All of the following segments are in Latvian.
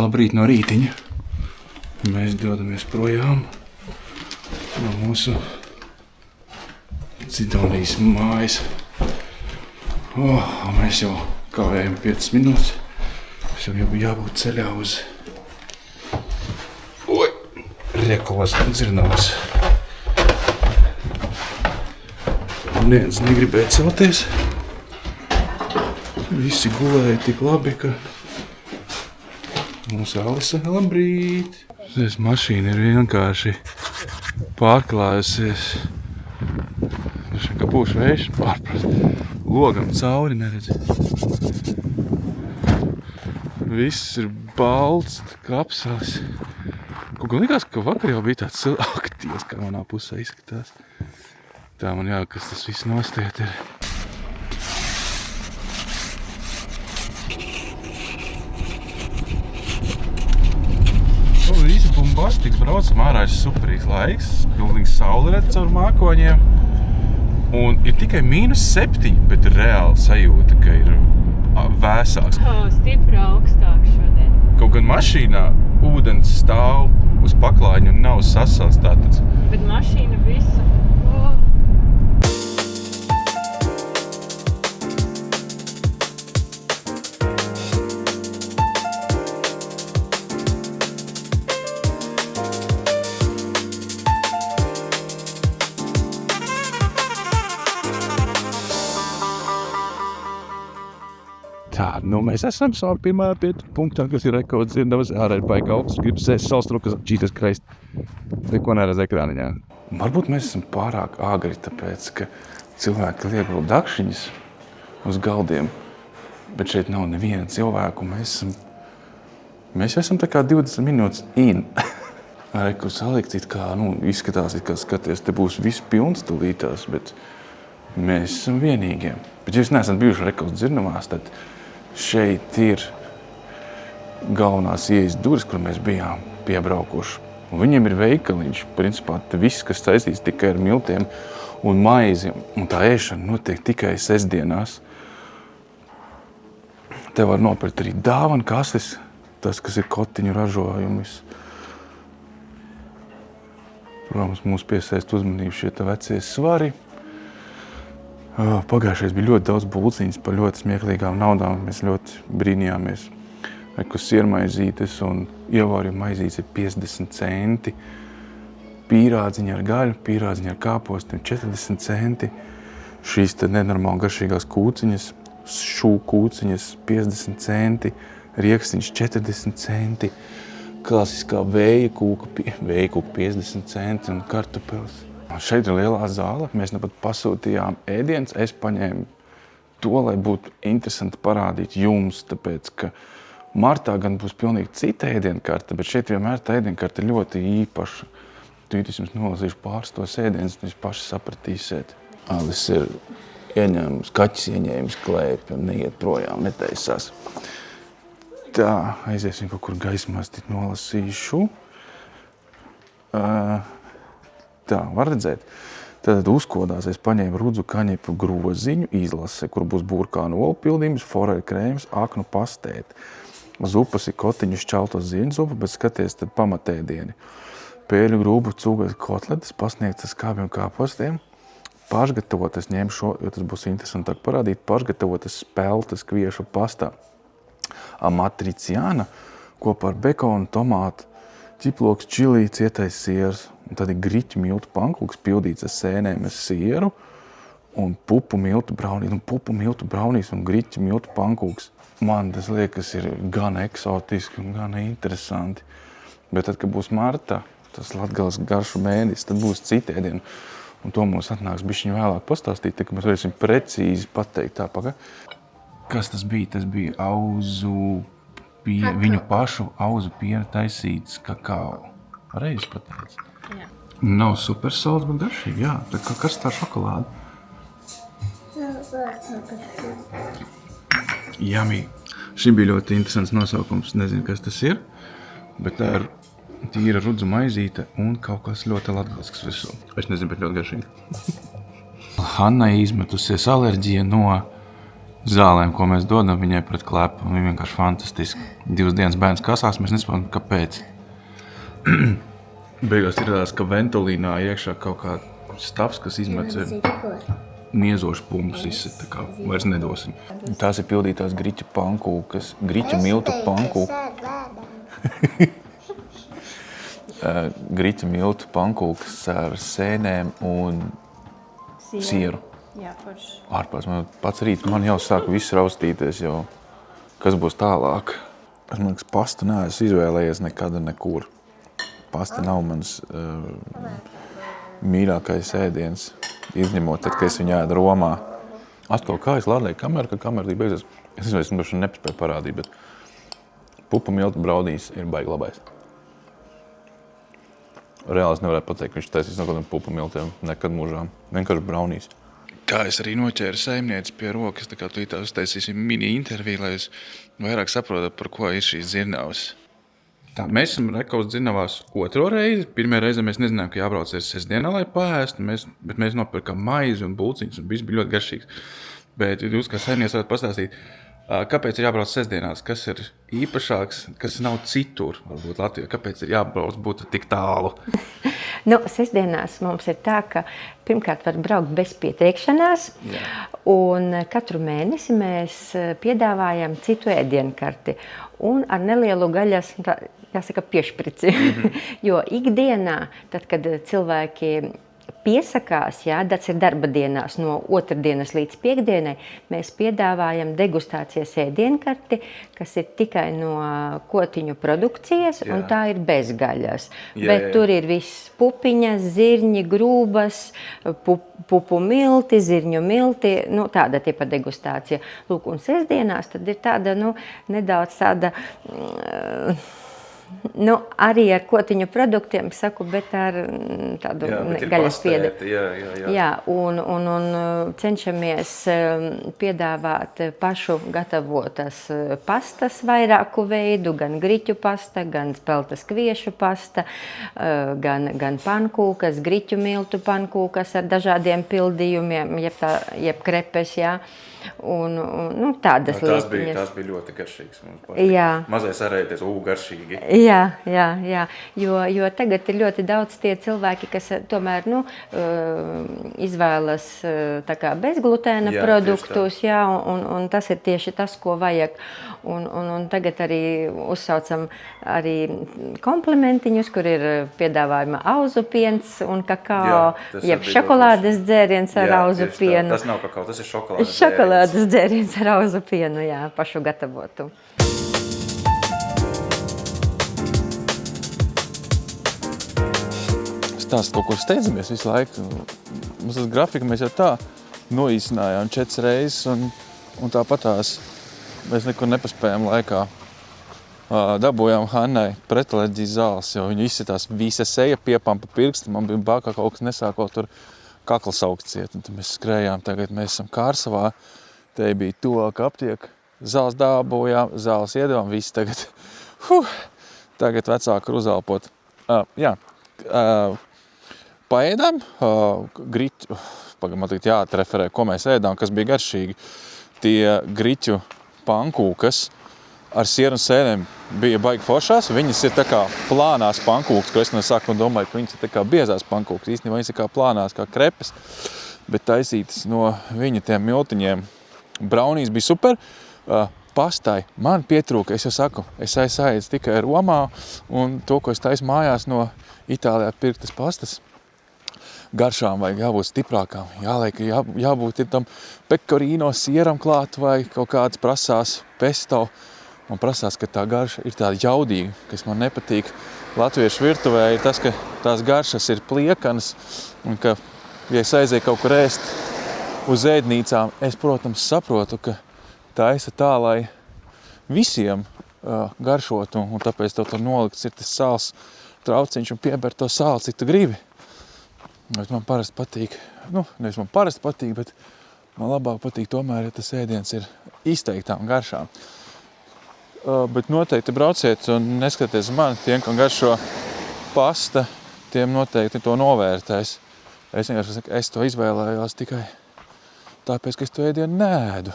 labrīt no rītiņa. Mēs dodamies projām no mūsu Cidonijas mājas. Mēs jau kavējam 5 minūtes. Mums jau jābūt ceļā uz Rekovas dzirnavas. Neviens negribēja celties. Visi gulēja tik labi, ka mūsu Alisa, labrīt! Šis mašīna ir vienkārši pārklājusies. Kā būs vējš pārprast. Logam cauri neredzi. Viss ir balts, kapsels. Kaut kā likās, ka vakar jau bija tāds aktīvs, kā manā pusē izskatās. Tā man kas tas viss nostiet ir. Visi bombastiks braucam ārā, ir superīgs laiks, pilnīgi saule redz caur mākoņiem. Un ir tikai -7, bet reāli sajūta, ka ir vēsāks. Stipri augstāk šodien. Kaut gan mašīnā ūdens stāv uz paklājiņa un nav sasalts tātad. Bet mašīna visu. Tā, mēs esam savā pirmā punktā, kas ir Rekovas dzirnavas. Ārā ir baigi augsts, gribas sēst salstrukas, Jesus Christ. Neko neredz ekrāniņā. Varbūt mēs esam pārāk āgri, tāpēc, ka cilvēki liek vēl dakšiņas uz galdiem, bet šeit nav neviena cilvēku. Mēs esam tā kā 20 minūtes in. Reku salikts, izskatās, kā skaties, te būs viss pilns tūlītās, bet mēs esam vienīgie. Bet ja jūs neesat bijuši Rekovas dzirnavās, tad šeit ir galvenās ieejas durvis, kur mēs bijām piebraukuši. Un viņiem ir veikaliņš, principā te viss, kas saistīts tikai ar miltiem un maizi. Un tā ēšana notiek tikai sestdienās. Te var nopirkt arī dāvanu kastes, tas, kas ir kotiņu ražojumus. Protams, mūs piesaist uzmanību šie te vecie svari. Pagājušais bija ļoti daudz bulciņas par ļoti smieklīgām naudām. Mēs ļoti brīnījāmies. Reku siermaizītes un ievārījuma maizītes ir 50 centi. Pīrādziņa ar gaļu, pīrādziņa ar kāpostiem 40 centi. Šīs te nenormāli garšīgās kūciņas, šūkūciņas 50 centi. Rieksiņš 40 centi. Klasiskā vēja kūka 50 centi un kartupeles. Šeit ir lielā zāle. Mēs pat pasūtījām ēdienas. Es paņēmu to, lai būtu interesanti parādīt jums, tāpēc, ka martā gan būs pilnīgi cita ēdienkarte, bet šeit vienmēr tā ēdienkarte ir ļoti īpaša. Tūlīt jums nolasīšu pāris tos ēdienas, un jūs paši sapratīsiet. Alis ir kaķis ieņēmis klēpi un neiet projām, netaisās. Tā, aiziesim kaut kur gaismās, tik nolasīšu. Tā, var redzēt. Tad uzkodās es paņēmu rudzu kaņepu groziņu izlase, kur būs burkānu olu pildījums, foreļu krēms, aknu pastēti. Zupas ir kotiņu šķeltos zieņzupa, bet skaties tad pamatēdieni. Pēļu grūbu cūgas kotletes, pasniegtas kāpiem kāpostiem. Pašgatavotas ņem šo, jo tas būs interesantāk parādīt, pašgatavotas speltas kviešu pastā. Amatriciāna kopā ar bekonu, tomātu, ķiploks, čilī, cietais siers. Un tad ir griķu miltu pankūks pildīts ar sēnēm ar sieru un pupu miltu braunīs un griķu miltu pankūks. Man tas liekas ir gan eksotiski un gan interesanti. Bet tad, kad būs martā, tas Latgales garšu mēnesis, tad būs citi ēdieni. Un to mums atnāks bišķiņu vēlāk pastāstīt, tā ka mēs varēsim precīzi pateikt tā paga. Kas tas bija? Tas bija viņu pašu auzu piena taisīts kakao. Pareizi pateicis? Jā. Nav super salds, bet garšīgi, jā. Tā kā karstā šokolāde. Yummy. Šim bija ļoti interesants nosaukums, nezinu, kas tas ir, bet tā ir tīra rudzu maizīte un kaut kas ļoti latgalisks visu. Es nezinu, bet ļoti garšīgi. Hannai izmetusies alerģija no zālēm, ko mēs dodam viņai pret klepu. Viņa vienkārši fantastiski. 2 dienas bērns kasās, mēs nesaprotam, kāpēc. Beigās ir tādās, ka ventolīnā iekšā kaut kā stāvs, kas izmet miezošu pumpus izsit, tā kā vairs nedosim. Tās ir pildītās griķu pankūkas, griķu miltu pankūkas. Griķu miltu pankūkas ar sēnēm un sieru. Jā, forši. Ārpēc man pats rīt, man jau sāk viss raustīties jau, kas būs tālāk. Es man liekas, pastu neesmu izvēlējies nekad un nekur. Pasta nav mans mīļākais ēdiens, izņemot, tad, kad es viņu ēdu Romā. Atkal kā es lādēju kameru, kad kamera tik beidzas. Es nezinu, es nepaspēju parādīt, bet pupa miltu braudīs ir baigi labais. Reāli es nevarētu pateikt, ka viņš taisīs no kādiem pupa miltiem nekad mūžām. Vienkārši braunīs. Tā es arī noķēru saimnieci pie rokas, tā kā tūlītā uztaisīsim mini interviju, lai es vairāk saprotu, par ko ir šīs dzirnavas. Tā, mēs esam Rekaus dzirnavās 2. reizi. Pirmajā reizē mēs nezinājām, ka jābrauc sestdienā, lai paēstu, bet mēs nopirkām maizi un bulciņus, un viss bija ļoti garšīgs. Bet jūs kā saimnieci varat pastāstīt, kāpēc ir jābrauc sestdienās, kas ir īpašāks, kas nav citur, varbūt Latvijā, kāpēc ir jābrauc būt tik tālu? Sestdienās mums ir tā, ka pirmkārt var braukt bez pieteikšanās, un katru mēnesi mēs piedāvājam citu ēdienkarti un ar nelielu gaļas, jāsaka, piešprici. Jo ikdienā, tad, kad cilvēki piesakās, tas ir darba dienās no 2. dienas līdz 5. mēs piedāvājam degustācijas ēdienkarti, kas ir tikai no kotiņu produkcijas, un tā ir bez gaļas. Bet tur ir viss pupiņas, zirņi, grūbas, pupu milti, zirņu milti, tāda tipa degustācija. Lūk, un sestdienās tad ir tāda, nedaudz tāda... arī ar kotiņu produktiem, saku, bet ar tādu gaļas piedēti. Jā, un cenšamies piedāvāt pašu gatavotas pastas vairāku veidu, gan griķu pasta, gan speltas kviešu pasta, gan pankūkas, griķu miltu pankūkas ar dažādiem pildījumiem, jeb krepes, jā. Un tādas lietiņas. Tās bija ļoti garšīgas. Mazais arēties, garšīgi. Jā, jo tagad ir ļoti daudz tie cilvēki, kas tomēr izvēlas tā kā bezglutēna produktus, un tas ir tieši tas, ko vajag. Un tagad arī uzsaucam arī komplimentiņus, kur ir piedāvājuma auzu piens un kakao, jeb šokolādes dzēriens ar auzu pienu. Tas nav kakao, tas ir šokolādes dzēriens. Šokolādes dzēriens ar auzu pienu, pašu gatavotu. Stāst, kaut ko steidzamies visu laiku. Mums tas grafika mēs jau tā noīsinājām 4 reizes, un tāpatās mēs nekur nepaspējām laikā. Dabūjām Hannai pretaleģijas zāles, jo viņa izsitās visa seja, piepām pa pirkstu, man bija bākā kaut kas nesākot tur kakls augsts iet, un tad mēs skrējām, tagad mēs esam Kārsavā, te bija tuvāk aptiek, zāles dabūjām, zāles iedevām, visi tagad vecāku ir uzelpot. Paēdām, griķu, man tagad jāatreferē, ko mēs ēdām, kas bija garšīgi. Tie griķu pankūkas ar sieru un sēnēm bija baigi foršās. Viņas ir tā kā plānās pankūkas, ko es no sākuma domāju, ka viņas ir tā kā biezās pankūkas. Īstenībā viņas ir kā plānās, kā krepes, bet taisītas no viņa tiem miltiņiem. Braunīs bija super. Pastai man pietrūka, es jau saku, es aizsāiedzu tikai Romā, un to, ko es taisu mājās no Itālijā pirktas pastas, garšām vajag jābūt stiprākām, jābūt ir tam pekorīno sieram klāt vai kaut kāds prasās pesto. Man prasās, ka tā garša ir tāda jaudīga, kas man nepatīk. Latviešu virtuvē ir tas, ka tās garšas ir pliekanas, un ka, ja es aizēju kaut kur ēst uz ēdnīcām, es, protams, saprotu, ka taisa tā, lai visiem garšotu, un tāpēc tev tur nolikts ir tas sāls trauciņš un pieber to sāli, cik tu gribi. Bet man parasti patīk, nevis man parasti patīk, bet man labāk patīk tomēr, ja tas ēdiens ir izteiktām garšām. Bet noteikti brauciet un neskatieties mani, tiem, kam garšo pasta, tiem noteikti to novērtēs. Es vienkārši saku, es to izvēlējos tikai tāpēc, ka es to ēdienu neēdu.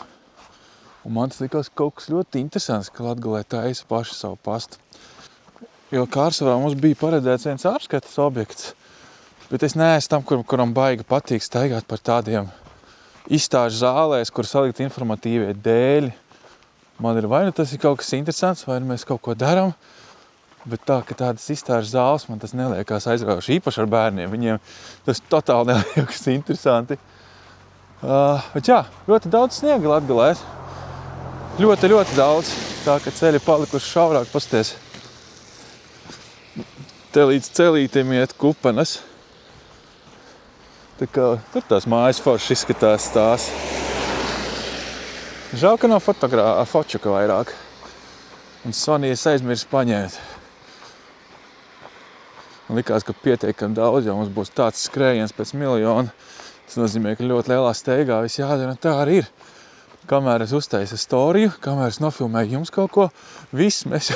Un man tas likās kaut kas ļoti interesants, ka Latgalē taisa paši savu pastu. Jo Kārsavā mums bija paredzēts viens apskates objekts, bet es neesmu tam, kuram baigi patīk staigāt par tādiem izstāžu zālēs, kur salikt informatīvie dēļi. Man ir vai nu tas ir kaut kas interesants, vai nu mēs kaut ko darām, bet tā, ka tādas izstāžu zāles man tas neliekās aizraujoši, īpaši ar bērniem. Viņiem tas totāli neliekas interesanti. Bet jā, ļoti daudz sniega Latgalē. Ļoti, ļoti daudz. Tā, ka ceļi palikuši šaurāk, pasties. Te līdz celītiem iet kupenes. Tā kā tur tās mājas forši izskatās tās. Žēl, ka nav fočuka vairāk. Un Sonijas aizmirs paņēmt. Man likās, ka pietiekami daudz, jo mums būs tāds skrējiens pēc miljona. Tas nozīmē, ka ļoti lielā steigā viss jādara, un tā arī ir. Kamēr es uztaisu storiju, kamēr es nofilmēju jums kaut ko, viss mēs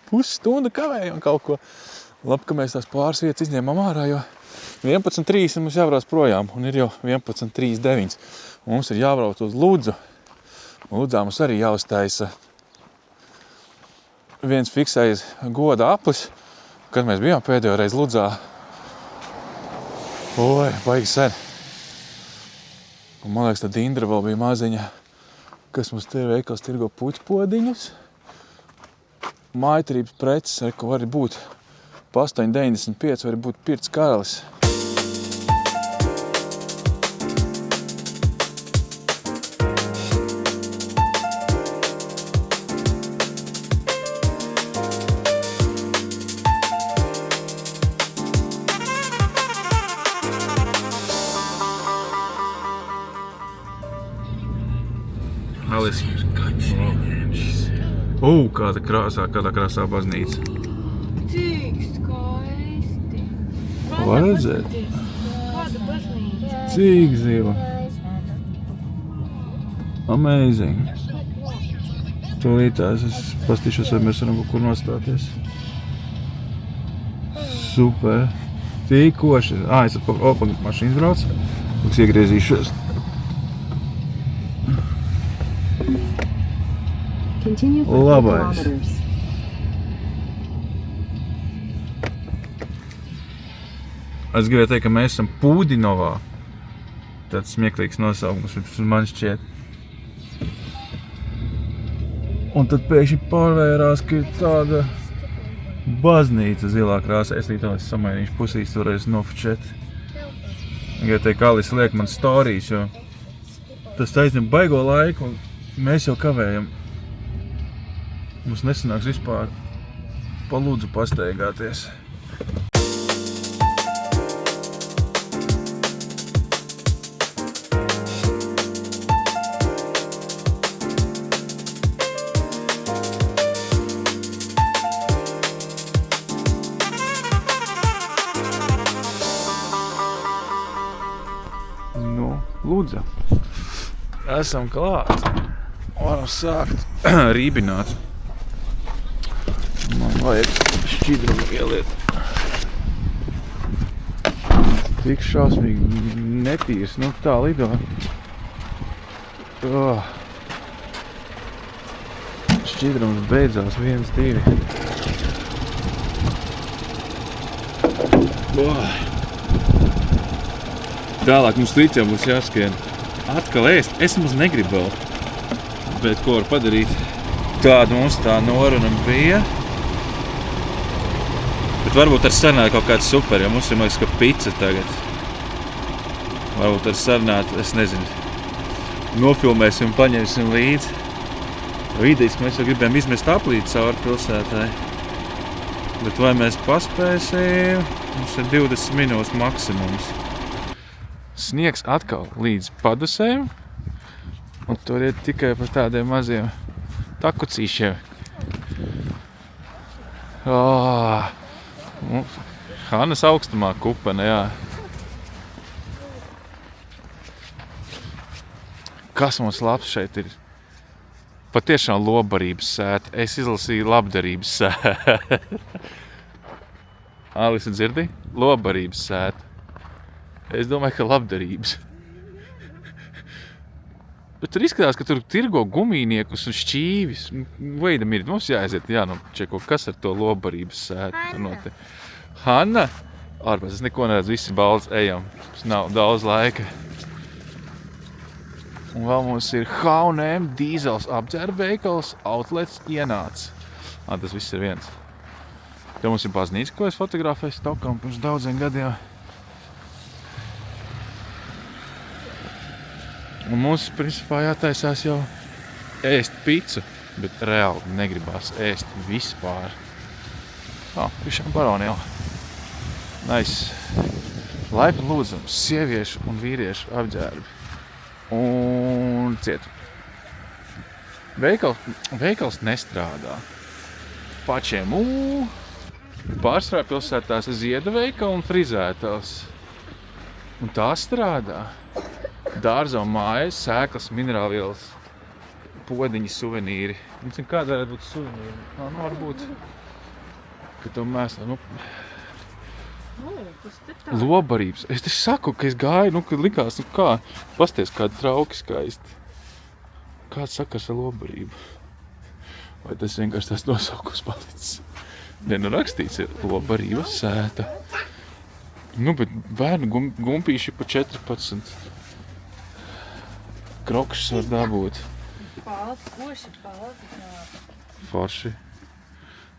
pusstundu kavējam kaut ko. Labi, ka mēs tās pāris vietas izņēmām ārā, jo 11.3 mums jābrauc projām, un ir jau 11.39. Mums ir jābrauc uz Ludzu. Ludzā mums arī jāuztaisa viens fiksējis goda aplis, kad mēs bijām pēdējo reizi Ludzā. Oi, baigi sen. Un man liekas, tad Indra vēl bija maziņa, kas mums te veikals tirgo puķpodiņus. Mājturības preces, ko var būt pa 8,95, var būt pirts karalis. Alis. Kādā krāsā baznīca. Cik skaisti. Var redzēt? Kāda baznīca? Cik zila. Amazing. Tūlītās es pastīšos, vai mēs varam kaut kur nostāties. Super. Cik koši. Es ar mašīnas braucu. Lūks iegriezīšos. Labais. Es gribēju teikt, ka mēs esam Pūdinovā. Tāds smieklīgs nosaukums, man šķiet. Un tad pēkšņi pārvērās, ka ir tāda baznīca zilā krāsā. Es līdz samainīšu pusīs toreiz nofočēt. Gribēju teikt, ka Alis liek man storijas, jo tas aizņem baigo laiku, un mēs jau kavējam. Mums nesanāks vispār pa Ludzu pasteigāties. Nu, Ludza. Esam klāt. Varam sākt rībināt. Man vajag šķidrumu ieliet. Tik šausmīgi netīrs, nu tā lido. Šķidrums beidzās 1, 2. Tālāk mums rītā būs jāskrien. Atkal ēst, es mums negribu vēl. Bet ko var padarīt? Tāda mums tā noruna bija. Bet varbūt ar sarunāt kaut kāds super, jo mums ir, man liekas, ka pica tagad. Varbūt ar sarunāt, es nezinu, nofilmēsim un paņemsim līdzi. Jo idejas, ka mēs jau gribējām izmest aplīti cauri pilsētai. Bet vai mēs paspēsim? Mums ir 20 minūtes maksimums. Sniegs atkal līdz padusēm. Un tur ir tikai par tādiem maziem takucīšiem. Hannes augstumā kupene, jā. Kas mums labs šeit ir? Patiešām lobarības sēta. Es izlasīju labdarības sēta. Alisa dzirdi? Lobarības sēta. Es domāju, ka labdarības. Bet tur izskatās, ka tur tirgo gumijniekus un šķīvis. Wait a minute, mums jāaiziet, jānočeko, kas ar to lobarības sētu. Hanna! Ārpēc, es neko neredzu, visi balds, ejam. Tas nav daudz laika. Un vēl mums ir H&M dīzels apģērba veikals, outlets ienāc. Tas viss ir viens. Te mums ir baznīca, ko es fotografēju Stokam pirms daudziem gadiem. Un mums, principā, jātaisās jau ēst picu, bet reāli negribās ēst vispār. Pišām baronēl. Nice. Laipni lūdzam, sieviešu un vīriešu apģērbi. Un ciet. Veikals nestrādā. Pačiem pārsvarā pilsētās zieda veikala un frizētās. Un tā strādā. Dārza un mājas, sēklas, minerālvielas, podiņi, suvenīri. Kāda varētu būt suvenīri? Varbūt, ka to mēsā, lobarības. Es taču saku, ka es gāju, kad likās, kā, pasties kādi trauki skaisti. Kāds sakars ar lobarību? Vai tas vienkārši tās nosaukums palicis? Rakstīts ir lobarības sēta. Bet bērnu gumpīši pa 14. Krokšas var dabūt. Forši.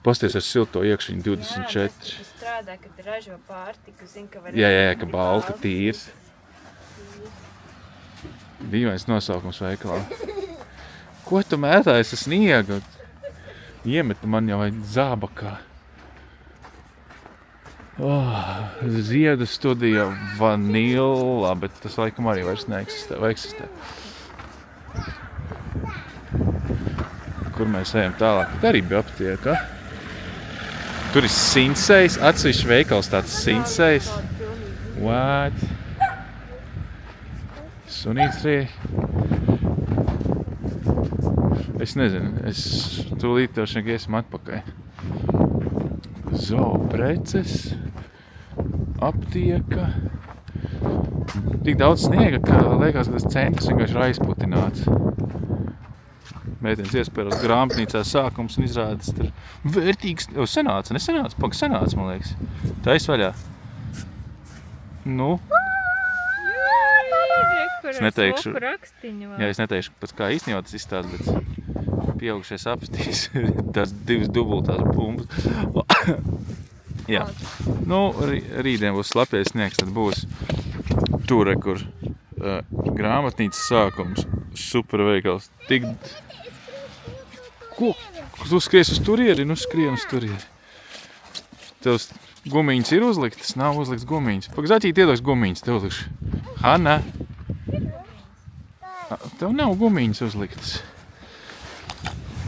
Pasties ar silto iekšiņu 24. Tas strādā, kad ražo pārtiku, ka var... Jā, ka balta tīrs. Dīvains nosaukums veikalā. Ko tu mētājies ar sniegu? Iemeta man jau vai zābakā. Ziedu studija vanilla, bet tas laikam arī vairs neeksistē. Kur mēs ejam tālāk? Tā arī bija aptieka. Tur ir Sinsejs, atsevišķi veikals tāds Sinsejs. What? Sunīts arī. Es nezinu, es tūlīt tev šeit esmu atpakaļ. Zoopreces, aptieka. Tik daudz sniega, ka liekas, ka tas centrs vienkārši ir aizputināts. Meitenes iespējas grāmatnīcā sākums un izrādas tur vērtīgs. Senāca, man liekas. Tā izvaļā. Es neteikšu, pēc kā īstenībā tas izstās, bet pieaugušais apstīs tās divas dubultās bumbas. Jā. Rītdien būs slapjais sniegs, tad būs tur, kur grāmatnīcas sākums, superveikals. Ko? Tu skries uz turieri? Skrien uz turieri. Tev gumiņas ir uzliktas? Nav uzlikts gumiņas. Zaķīt iedos gumiņas, tev uzlikšu. Hanna? Tev nav gumiņas uzliktas.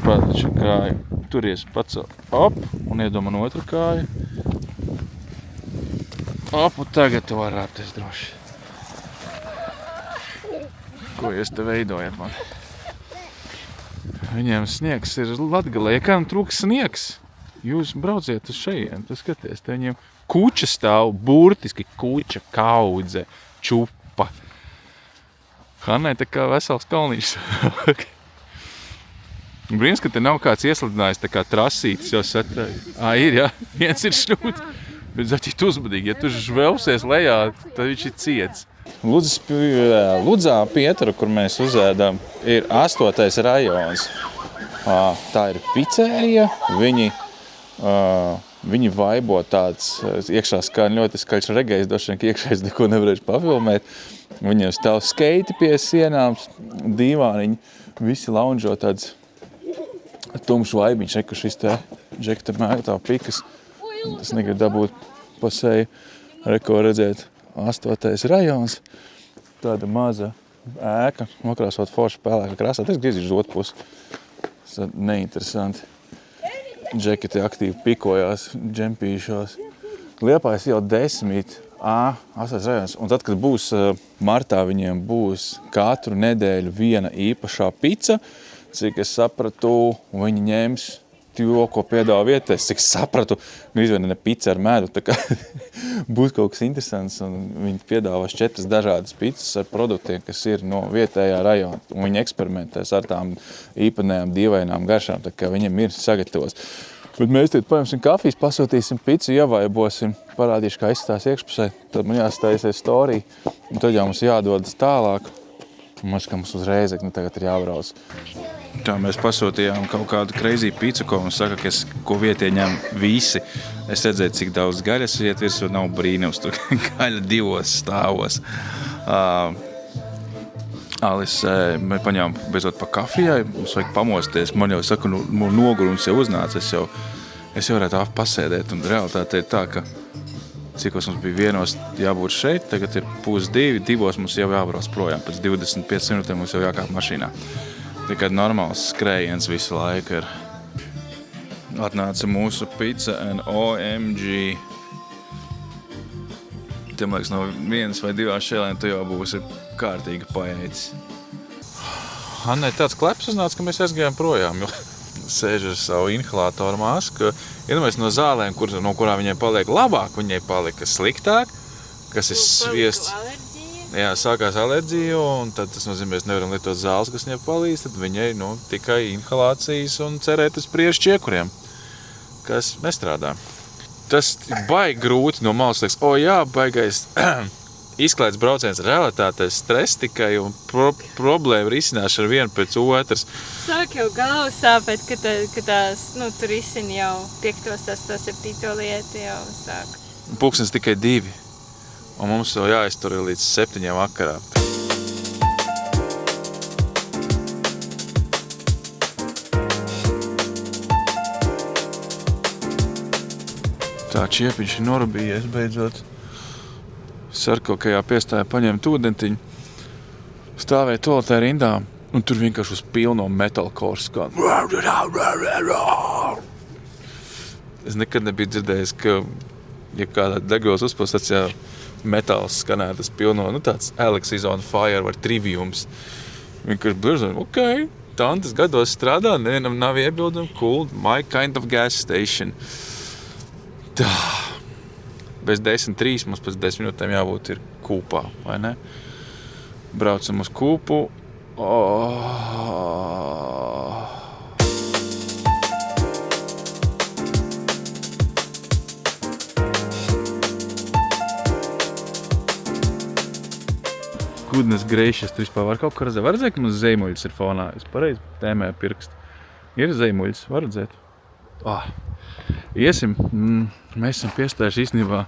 Padači kāju. Turies pacel. Un iedomā otru kāju. Un tagad tu var rāpties droši. Ko jūs te veidojat man? Viņiem sniegs ir Latgalē. Ja kādam trūks sniegs, jūs brauciet uz šejienu, tu skaties, te viņiem kuča stāv, burtiski kuča, kaudze, čupa. Hannai tā kā vesels kalnīšs. Brīns, ka te nav kāds ieslidinājis tā kā trasītis jau satrāja. Ir, jā, viens ir šļūts, bet zaķīt uzbadīgi, ja tu žvelsies lejā, tad viņš ir ciets. Ludzā Pietaru, kur mēs uzēdām, ir 8. rajons. Tā ir picērija, viņi vaibo tāds, iekšā skan ļoti skaļš regejs, došana, ka iekšējais neko nevarēšu pafilmēt. Viņiem stāv skeiti pie sienām, dīvāniņi, visi launžo tāds tumšs vaibiņš, kur šis te džekta mēgtā pikas. Tas negrib dabūt pa seju, ko redzēt. 8. rajons, tāda maza ēka, nokrāsot forši pelēka krāsā. Tas griezīšu uz otru pusi. Tas neinteresanti. Džeketi aktīvi pikojās, džempīšos. Liepājas jau 10. 8. rajons. Un tad, kad būs martā, viņiem būs katru nedēļu viena īpašā pica, cik es sapratu, viņi ņems to, ko piedāvā vietējais, cik sapratu, izvēl ne pica ar medu, tā kā būs kaut kas interesants, un viņi piedāvās 4 dažādas picas ar produktiem, kas ir no vietējā rajona, un viņi eksperimentēs ar tām īpatnējām dīvainām garšām, tā kā viņiem ir sagatavos. Bet mēs tiet paņemsim kafijas, pasūtīsim picu, ievaibosim, parādīšu, kā izstās iekšpusē, tad man jāstājusies storija, un tad jau mums jādodas tālāk. Mums uzreiz, tagad ir jābrauc. Tā mēs pasūtījām kaut kādu crazy pizzu, ko mums saka, ko vietie ņem visi. Es redzēju, cik daudz gaļas iet virsū, nav brīnums, tur gaļa 2 stāvos. Alise, mēs paņēmām beidzot pa kafijai, mums vajag pamosties. Man jau saka, nogurums jau uznāca, es jau varētu pasēdēt, un realitāte ir tā, ka cikos mums bija 1 jābūt šeit, tagad ir 1:30, 2 mums jau jābrauc projām, pēc 25 minūtēm mums jau jākāp mašīnā. Tikai normāls skrējiens visu laiku ir. Atnāca mūsu pizza and OMG. Tiem liekas, no 1 vai 2 šķēlēm tu jau būsi kārtīgi paēdis. Annai tāds kleps uznāca, ka mēs aizgājām projām, jo sēž ar savu inhalātoru masku. Iedomājies no zālēm, no kurām viņai paliek labāk, viņai palika sliktāk, kas ir sviests. Jā, sākās alerģija, un tad tas nozīmē, mēs nevaram lietot zāles, kas viņai palīdz, tad viņai tikai inhalācijas un cerēt uz priešu čiekuriem, kas nestrādā. Tas baigi grūti no malas liekas, jā, baigais izklaides brauciens realitātē, stress tikai un problēma risināšana viena pēc otras. Sāk jau galvu sāpēt, ka tās, tur risina jau 5, 6, 7 lietu jau sāk. Pulkstens tikai 2, un mums vēl jāiztur līdz 7 vakarā. Tā čiepiņš ir norubījies beidzot. Sarkokajā piestāja paņemt ūdentiņu, stāvēja toaletē rindā, un tur vienkārši uz pilno metalcore skan. Es nekad nebiju dzirdējis, ka, ja kādā degvielas uzpilstācijā metāls skanētu uz pilno, tāds Alex is on fire vai triviums. Vienkārši blirzo, tantes gados strādā, nevienam nav iebildumi, cool, my kind of gas station. Tā. Bez 10:03 mums pēc 10 minūtēm jābūt ir kūpā, vai ne? Braucam uz kūpu. Goodness gracious, tu vispār var kaut kā redzēt? Var redzēt, ka mums zeimuļs ir fonā? Es pareizi tēmēju pirkstu. Ir zeimuļs, var redzēt? Iesim, mēs esam piestājuši īstenībā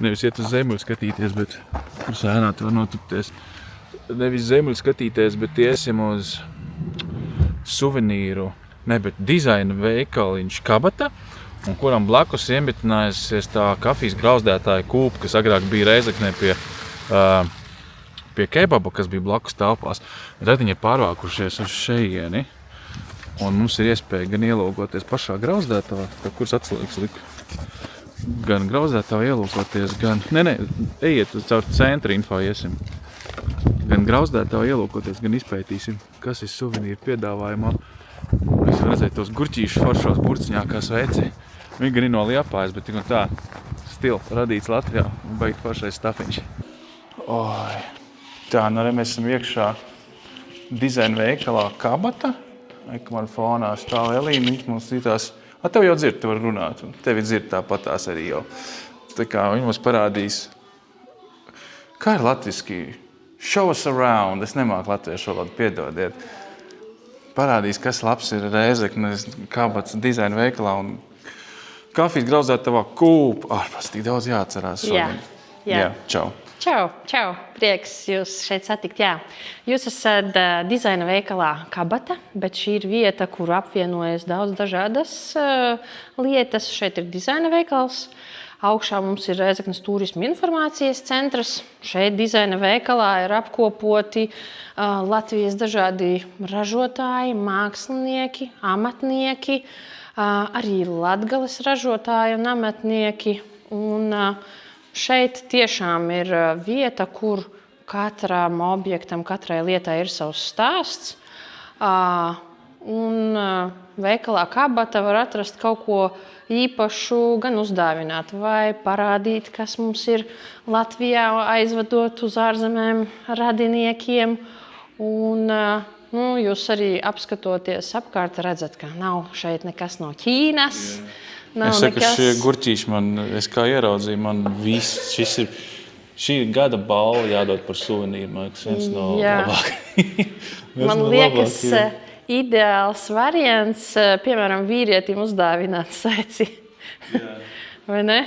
nevis iet uz zeimuļu skatīties, bet kur sēnā tu var notupties. Nevis zeimuļu skatīties, bet iesim uz suvenīru, bet dizaina veikaliņš Kabata, un kuram blakus iemitinājusies tā kafijas grauzdētāja kūpa, kas agrāk bija Reizeknē pie kebaba, kas bija blakus telpās. Tad viņi ir pārvākušies uz šeieni. Un mums ir iespēja gan ielūkoties pašā grauzdētavā, kuras atslēgas liku, gan grauzdētavā ielūkoties, gan, ejiet caur centra info iesim, gan grauzdētavā ielūkoties, gan izpētīsim, kas ir suvenīru piedāvājumā. Mēs varam redzēt tos gurķīšus foršos burciņākās veici. Viņi gan ir no Liepājas, bet tik un tā stila radīts Latvijā un baigi foršais stafiņš. Tā, arī mēs esam iekšā dizaina veikalā Kabata. Man fonā stāv Elīna, viņš mums citās. Tev jau dzird, tu var runāt, un tevi dzird tāpatās arī jau. Tā kā viņi mums parādīs, kā ir latviski, show us around, es nemāku latviešu valodu, piedodiet. Parādīs, kas labs ir Reizeknes Kabats dizaina veikalā un kafijas grauzdētavā kūpa. Ārpēc tik daudz jāatcerās šodien. Jā, čau. Čau, prieks jūs šeit satikt. Jā. Jūs esat dizaina veikalā Kabata, bet šī ir vieta, kur apvienojas daudz dažādas lietas. Šeit ir dizaina veikals. Augšā mums ir Reizeknes turisma informācijas centrs. Šeit dizaina veikalā ir apkopoti Latvijas dažādi ražotāji, mākslinieki, amatnieki, arī Latgales ražotāji un amatnieki. Un šeit tiešām ir vieta, kur katram objektam, katrai lietai ir savs stāsts. Un veikalā Kabata var atrast kaut ko īpašu, gan uzdāvināt vai parādīt, kas mums ir Latvijā, aizvedot uz ārzemēm radiniekiem. Un, jūs arī apskatoties apkārt redzat, ka nav šeit nekas no Ķīnas. Es saku, šie gurķīši es kā ieraudzīju, man viss, šī ir gada balva jādod par suvenīru, man liekas, viens no labākajiem. Man liekas, ideāls variants, piemēram, vīrietim uzdāvināt sveci. Vai ne?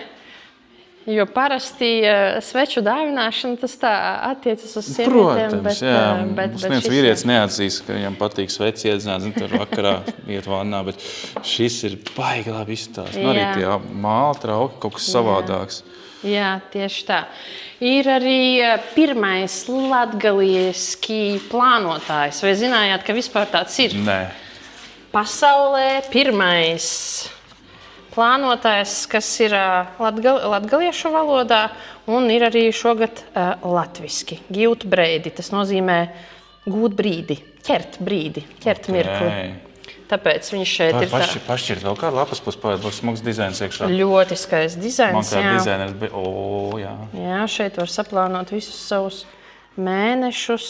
Jo parasti sveču dāvināšana tas tā attiecas uz sievietēm. Protams, Mums neviens vīrietis neatzīst, ka viņam patīk sveci iedzināt, tur vakarā iet vannā, bet šis ir baigi labi izstāst. Arī tie māla trauki, kaut kas savādāks. Jā, tieši tā. Ir arī pirmais latgalieski plānotājs. Vai zinājāt, ka vispār tāds ir? Nē. Pasaulē pirmais plānotājs, kas ir latgaliešu valodā, un ir arī šogad latviski. Gilt breidi, tas nozīmē gūt brīdi, ķert mirkli. Tāpēc viņš šeit ir tā. Pašķirt vēl kādu lapas pusi pārēt, būs smags dizains iekšā. Ļoti skaists dizains, Man kā dizaineris bija, Jā, šeit var saplānot visus savus mēnešus.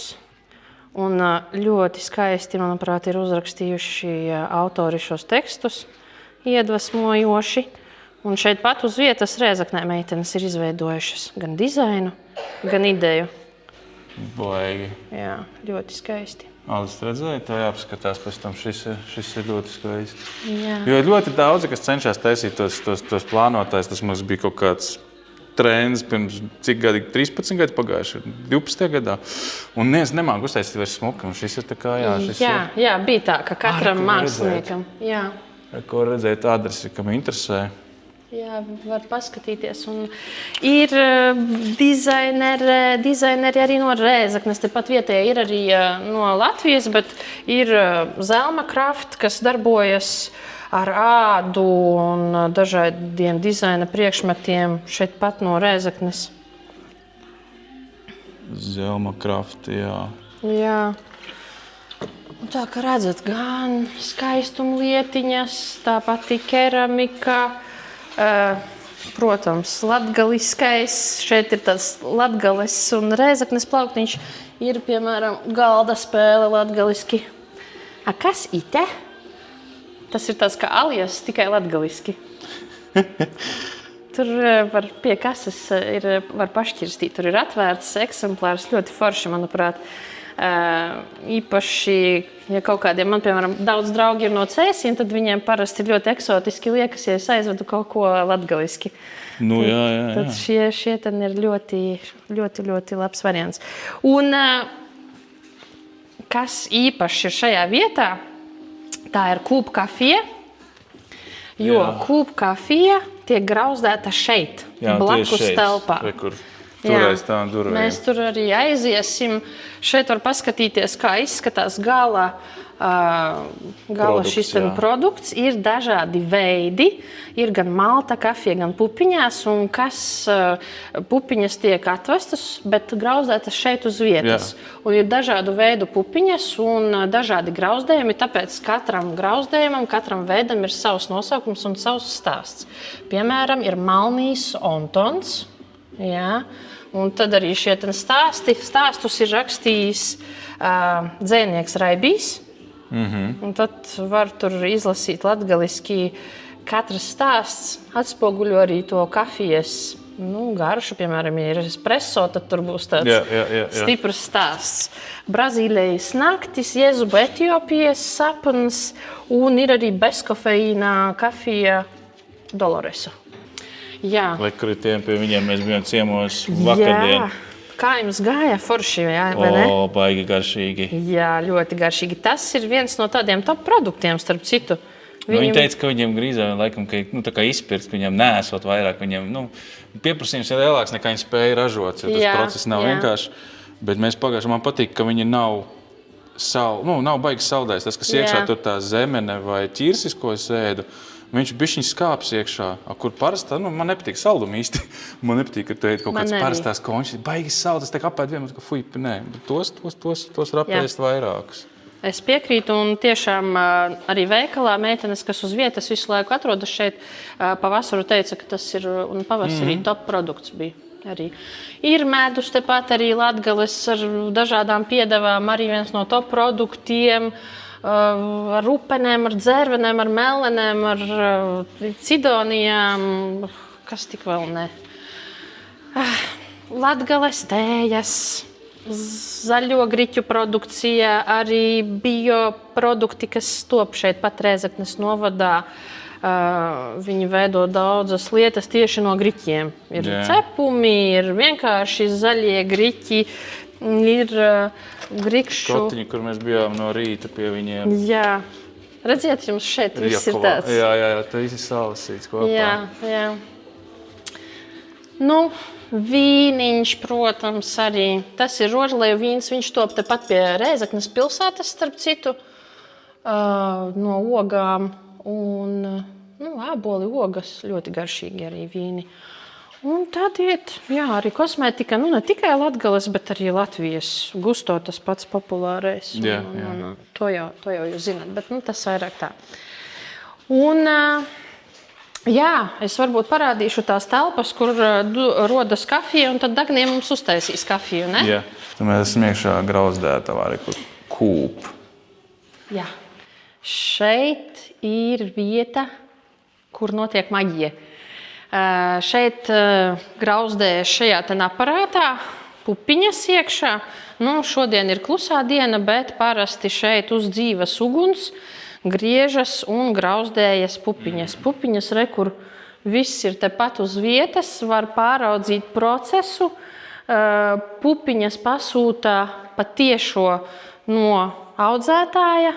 Un ļoti skaisti, manuprāt, ir uzrakstījuši autori šos tekstus, iedvesmojoši. Un šeit pat uz vietas Rēzaknē meitenes ir izveidojušas gan dizainu, gan ideju. Baigi. Jā, ļoti skaisti. Alis redzēja, tā jāapskatās pēc tam, šis ir ļoti skaisti. Jā. Jo ir ļoti daudzi, kas cenšas taisīt tos plānotājs, tas mums bija kaut kāds trends pirms cik gadi, 13 gadi pagājuši, 12. gadā. Un neviens nemāk uztaisīt vairs smuki, un šis ir tā kā, Jā, bija tā, ka katram māksliniekam. Jā. Ko redzēt adresi, kam interesē. Jā, var paskatīties. Un ir dizaineri arī no Rēzaknes. Tepat vietēji ir arī no Latvijas, bet ir Zelma Kraft, kas darbojas ar ādu un dažādiem dizaina priekšmetiem šeit pat no Rēzaknes. Zelma Kraft, jā. Jā. Tā kā redzat, gan skaistumlietiņas, tāpat keramika. Protams, latgaliskais, šeit ir tāds Latgales un Rēzaknes plauktiņš, ir, piemēram, galda spēle latgaliski. Kas ite? Tas ir tāds kā alias, tikai latgaliski. Tur var pie kases var pašķirstīt, tur ir atvērts eksemplārs, ļoti forši, manuprāt. Īpaši, ja kaut kādiem, man, piemēram, daudz draugi ir no Cēsiem, tad viņiem parasti ļoti eksotiski liekas, ja es aizvedu kaut ko latgaliski. Jā. Tad šie ten ir ļoti labs variants. Un kas īpaši ir šajā vietā, tā ir kūpkafija, jo kūpkafija tiek grauzdēta šeit, blakus telpā. Turēs tā durvīm. Mēs tur arī aiziesim. Šeit var paskatīties, kā izskatās gala šis produkts. Ir dažādi veidi. Ir gan malta kafija, gan pupiņās. Un kas pupiņas tiek atvestas, bet grauzdētas šeit uz vietas. Un ir dažādu veidu pupiņas un dažādi grauzdējumi. Tāpēc katram grauzdējumam, katram veidam ir savs nosaukums un savs stāsts. Piemēram, ir Malnīs Ontons. Jā. Un tad arī šie stāstus ir rakstījis dzejnieks Raibijs. Un tad var tur izlasīt latgaliski. Katrs stāsts atspoguļo arī to kafijas garšu. Piemēram, ja ir espresso, tad tur būs tāds stiprs stāsts. Brazīlijas naktis, Jezuba Etiopijas sapnis un ir arī bezkofeīnā kafija Doloresu. Jā. Lekritiem pie viņiem mēs bijām ciemos vakardien. Kā jums gāja forši, vai ne? Baigi garšīgi. Jā, ļoti garšīgi. Tas ir viens no tādiem top produktiem, starp citu. Viņi teica, ka viņiem grīzē laikam, tā kā izpirkt, ka viņiem nesot vairāk. Viņiem, pieprasījums ir lielāks nekā viņi spēja ražot, jo tas process nav vienkārši. Bet mēs pagājuši, man patīk, ka viņi nav baigi saldējis. Tas, kas iekšā tur tā zemene vai ķirsis, ko es ēdu, viņš bišķiņ skāps iekšā, kur parastā, man nepatīk saldumi īsti. Man nepatīk, ka tu ēd kaut kāds parastās konšas, baigi saldas, tiek apēd vienu, ka fuj, nē. Bet tos var apēst vairākus. Es piekrītu, un tiešām arī veikalā meitenes, kas uz vietas visu laiku atrodas šeit, pavasaru teica, ka tas ir, un pavasarī top produkts bija. Arī. Ir medus tepat arī Latgales ar dažādām piedevām, arī viens no top produktiem, ar rupenēm, ar dzērvenēm, ar mellenēm, ar cidonijām, kas tik vēl ne. Latgales tējas. Zaļo griķu produkcija, arī bioprodukti, kas top šeit pat Rēzeknes novadā. Viņi veido daudzas lietas tieši no griķiem. Ir cepumi, ir vienkārši zaļie griķi, ir grikšu. Kotiņi, kur mēs bijām no rīta pie viņiem. Jā. Redziet, jums šeit viss ir tāds. Jā, tā viss ir salasīts kopā. Jā. Nu, vīniņš, protams, arī. Tas ir rožleju vīns, viņš top tepat pie Rēzeknes pilsētas, starp citu, no ogām. Un āboli, ogas, ļoti garšīgi arī vīni. Un tad arī kosmētika, ne tikai Latgales, bet arī Latvijas gusto tas pats populārais. Jā. To jau jūs zināt, bet tas vairāk tā. Un es varbūt parādīšu tās telpas, kur rodas kafija, un tad Dagnija mums uztaisīs kafiju, ne? Jā, tad mēs esam iekšā grauzdētavā, kur kūp. Jā. Šeit ir vieta, kur notiek maģija. Šeit grauzdē šajā aparātā pupiņas iekšā. Šodien ir klusā diena, bet parasti šeit uz dzīves uguns griežas un grauzdējas pupiņas. Pupiņas, kur viss ir tepat uz vietas, var pāraudzīt procesu. Pupiņas pasūta patiešo no audzētāja.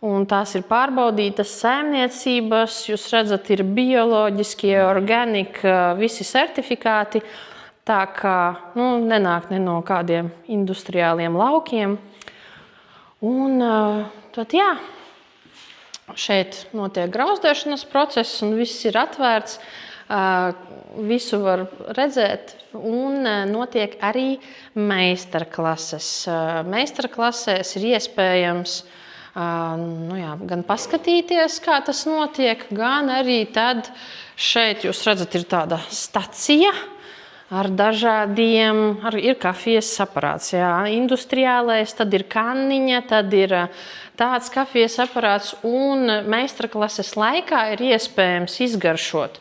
Un tās ir pārbaudītas saimniecības, jūs redzat, ir bioloģiskie, organiki, visi certifikāti, tā kā nenāk ne no kādiem industriāliem laukiem. Un tad šeit notiek grauzdēšanas process un viss ir atvērts, visu var redzēt un notiek arī meistarklases. Meistarklasēs ir iespējams gan paskatīties, kā tas notiek, gan arī tad šeit jūs redzat, ir tāda stacija ar dažādiem, ir kafijas aparāts, industriālais, tad ir kanniņa, tad ir tāds kafijas aparāts un meistarklases laikā ir iespējams izgaršot,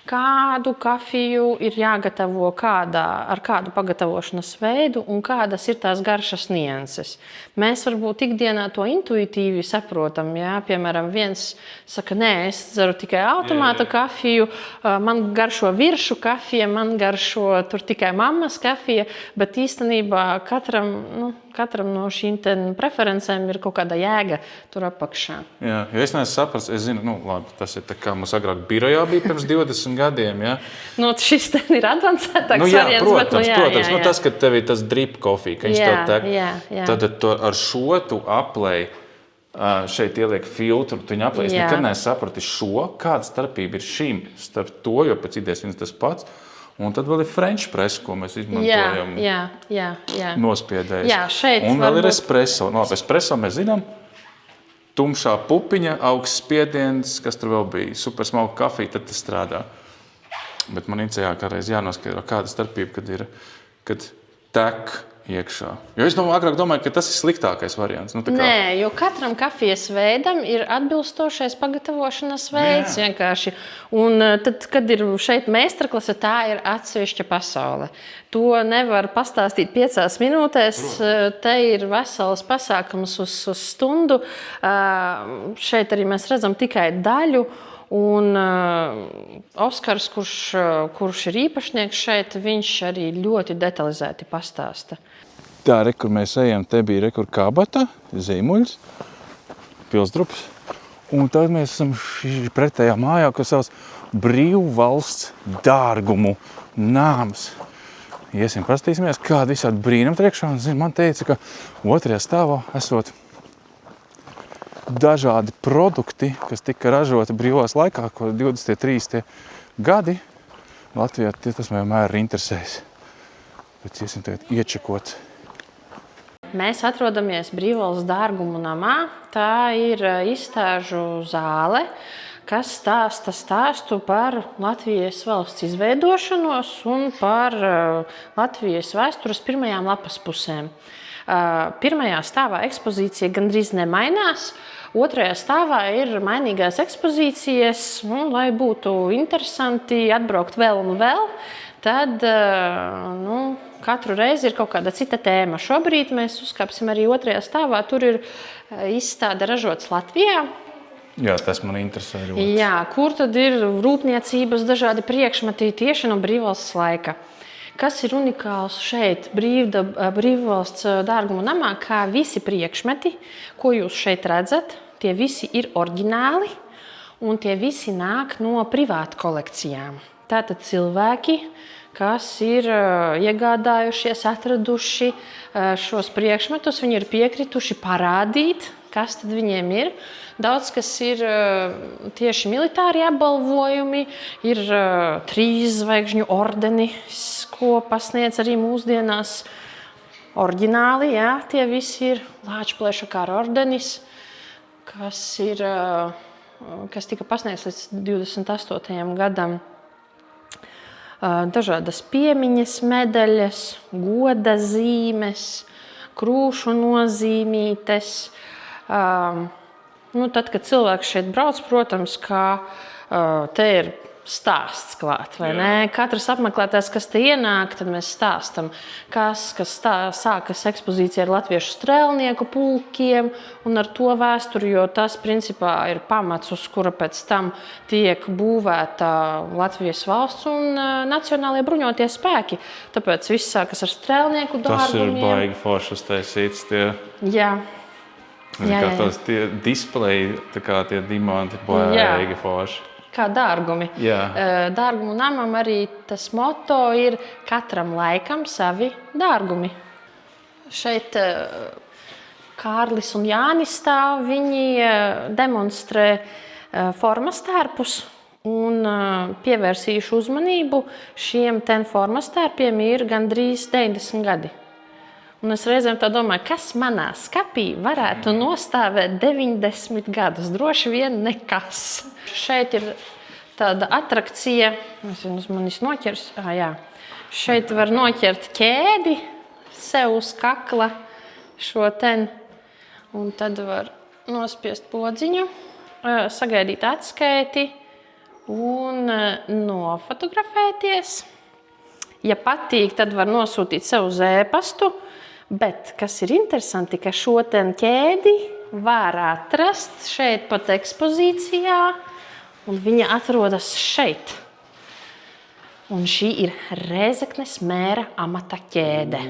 kādu kafiju ir jāgatavo ar kādu pagatavošanas veidu un kādas ir tās garšas nianses. Mēs varbūt ikdienā to intuitīvi saprotam. Piemēram, viens saka, nē, es dzeru tikai automāta kafiju, man garšo viršu kafija, man garšo tur tikai mammas kafija, bet īstenībā katram no šīm preferencēm ir kaut kāda jēga tur apakšā. Jā, jo es neesmu sapratis, es zinu, labi, tas ir tā kā mums agrāk birojā bija pirms 20 gadiem, jā. Šis ir advancētāks variants, protams. Tas, ka tev ir tas drip kofija, ka viņš tev tek, tad ar šo tu aplēji, šeit ieliek filtru, tu viņu aplēji. Es nekad neesmu sapratis kāda starpība ir šīm starp to, jo pēc idejas viens tas pats. Un tad vēl ir French press, ko mēs izmantojam nospiedējis. Jā, šeit un vēl ir espresso. Espresso mēs zinām, tumšā pupiņa, augsts spiediens, kas tur vēl bija, super smalka kafija, tad tas strādā. Bet man kādreiz jānoskaidro, kāda starpība, kad tek iekšā. Jo es agrāk domāju, ka tas ir sliktākais variants. Nē, jo katram kafijas veidam ir atbilstošais pagatavošanas veids vienkārši. Un tad, kad ir šeit meistarklase, tā ir atsevišķa pasaule. To nevar pastāstīt 5 minūtēs. Te ir vesels pasākums uz stundu. Šeit arī mēs redzam tikai daļu. Un Oskars, kurš ir īpašnieks šeit, viņš arī ļoti detalizēti pastāsta. Tā, kur mēs ejam, te bija kur kabata, zīmuļs, pilsdrups. Un tad mēs esam pretējā mājā, kas savs Brīvvalsts dārgumu nāms. Iesim, pastīsimies, kāda visādi brīnum triekšā. Un, man teica, ka 2. stāvā esot dažādi produkti, kas tika ražoti brīvās laikā, ko 20. 30. gadi. Latvijā tas vienmēr ir interesējis. Bet iesim tagad iečekot. Mēs atrodamies Brīvvalsts dārgumu namā. Tā ir izstāžu zāle, kas stāsta stāstu par Latvijas valsts izveidošanos un par Latvijas vēstures pirmajām lapas pusēm. Pirmajā stāvā ekspozīcija gandrīz nemainās, otrajā stāvā ir mainīgās ekspozīcijas, un, lai būtu interesanti atbraukt vēl un vēl, tad katru reizi ir kaut kāda cita tēma. Šobrīd mēs uzkāpsim arī otrajā stāvā, tur ir izstāde Ražots Latvijā. Jā, tas man interesē ļoti. Jā, kur tad ir rūpniecības dažādi priekšmeti tieši no brīvvalsts laika. Kas ir unikāls šeit, Brīvvalsts dārgumu namā, kā visi priekšmeti, ko jūs šeit redzat, tie visi ir oriģināli un tie visi nāk no privātu kolekcijām. Tātad cilvēki, kas ir iegādājušies, atraduši šos priekšmetus, viņi ir piekrituši parādīt, kas tad viņiem ir. Daudz, kas ir tieši militāri apbalvojumi, ir 3 zvaigžņu ordenis, ko pasniedz arī mūsdienās oriģināli. Jā, tie visi ir Lāčplēša kara ordenis, kas tika pasniegts līdz 28. gadam. Dažādas piemiņas medaļas, goda zīmes, krūšu nozīmītes. Tad, kad cilvēks šeit brauc, protams, kā te ir stāsts klāt, vai ne? Katrs apmeklētājs, kas te ienāk, tad mēs stāstam, kas sākas ekspozīcija ar latviešu strēlnieku pulkiem un ar to vēsturi, jo tas, principā, ir pamats, uz kura pēc tam tiek būvēta Latvijas valsts un nacionālie bruņotie spēki. Tāpēc viss sākas ar strēlnieku dārgumiem. Tas ir baigi forši uztaisīts tie. Jā. Kā tos tie displeji, tā kā tie dimanti baigi forši. Kā dārgumi. Jā. Dārgumu namam arī tas moto ir katram laikam savi dārgumi. Šeit Kārlis un Jānis stāv, viņi demonstrē formas tērpus un pievērsījuši uzmanību. Šiem formas tērpiem ir gandrīz 90 gadi. Un es reizēm tā domāju, kas manā skapī varētu nostāvēt 90 gadus? Droši vien nekas. Šeit ir tāda atrakcija, manis noķers. Jā. Šeit var noķert ķēdi sev uz kakla šo ten. Un tad var nospiest podziņu, sagaidīt atskaiti un nofotografēties. Ja patīk, tad var nosūtīt sev uz e-pastu. Bet, kas ir interesanti, ka šo ķēdi var atrast šeit pat ekspozīcijā, un viņa atrodas šeit. Un šī ir Rēzeknes mēra amata ķēde.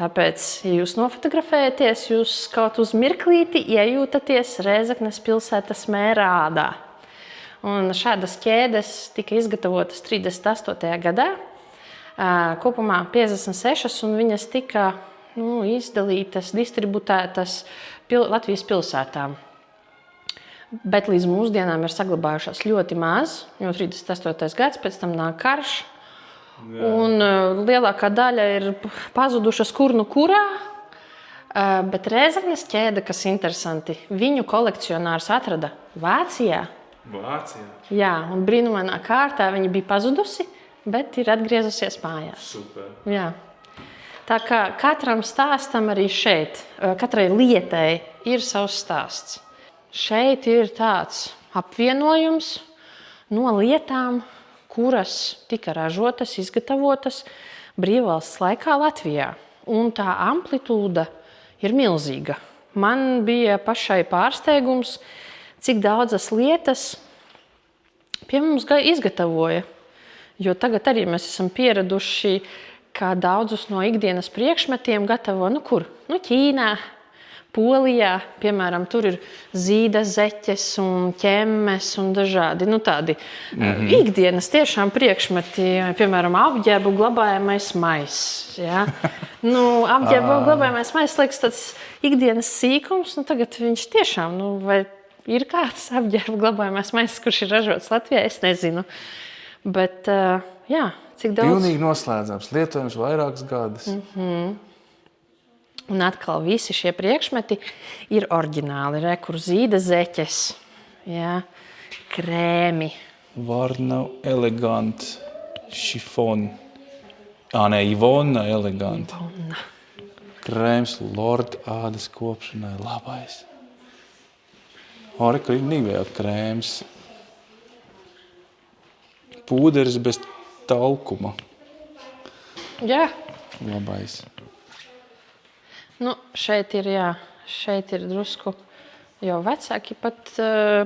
Tāpēc, ja jūs nofotografējaties, jūs kaut uz mirklīti iejūtaties Rēzeknes pilsētas mēra ādā. Un šādas ķēdes tika izgatavotas 38. gadā. Kopumā 56, un viņas tika izdalītas, distributētas Latvijas pilsētām. Bet līdz mūsdienām ir saglabājušās ļoti maz, jo 38. gads, pēc tam nāk karš. Jā. Un lielākā daļa ir pazudušas kur nu kurā. Bet Rēzeknes ķēde, kas interesanti, viņu kolekcionārs atrada Vācijā. Vācijā? Jā, un brīnumainā kārtā viņa bija pazudusi, bet ir atgriezusies mājās. Super. Jā. Tā kā katram stāstam arī šeit, katrai lietai ir savs stāsts. Šeit ir tāds apvienojums no lietām, kuras tika ražotas, izgatavotas brīvvalsts laikā Latvijā. Un tā amplitūda ir milzīga. Man bija pašai pārsteigums, cik daudzas lietas pie mums izgatavoja. Jo tagad arī mēs esam pieraduši, kā daudzus no ikdienas priekšmetiem gatavo, kur? Ķīnā, Polijā, piemēram, tur ir zīda zeķes un ķemmes un dažādi, tādi ikdienas tiešām priekšmeti, piemēram, apģērbu glabājamais maiss. Ja? Apģērbu glabājamais maiss liekas tāds ikdienas sīkums, tagad viņš tiešām, vai ir kāds apģērbu glabājamais maiss, kurš ir ražots Latvijā, es nezinu. Bet, jā, cik daudz? Pilnīgi noslēdzams, lietojams vairākas gadus. Un atkal visi šie priekšmeti ir oriģināli. Re, kur zīda zeķes, jā, krēmi. Varna elegant, šifon. Nē, Ivona elegant. Ivona. Krēms Lord ādas kopšanai labais. Reku ir nīvējā krēms. Pūderis bez talkuma. Jā. Labais. Nu, šeit ir drusku jau vecāki pat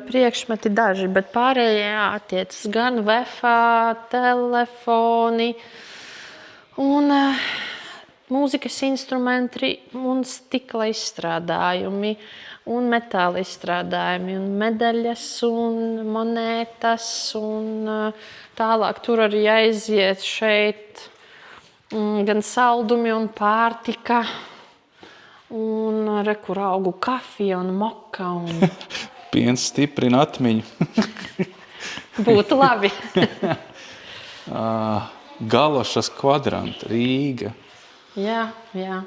priekšmeti daži, bet pārējie attiecas gan vefā, telefoni un mūzikas instrumenti un stikla izstrādājumi un metāla izstrādājumi un medaļas un monētas un tālāk tur arī aiziet šeit gan saldumi un pārtika. Un kur augu kafija un moka. Un... Piens stiprina atmiņu. Būtu labi. Galošas kvadrant, Rīga. Jā, bija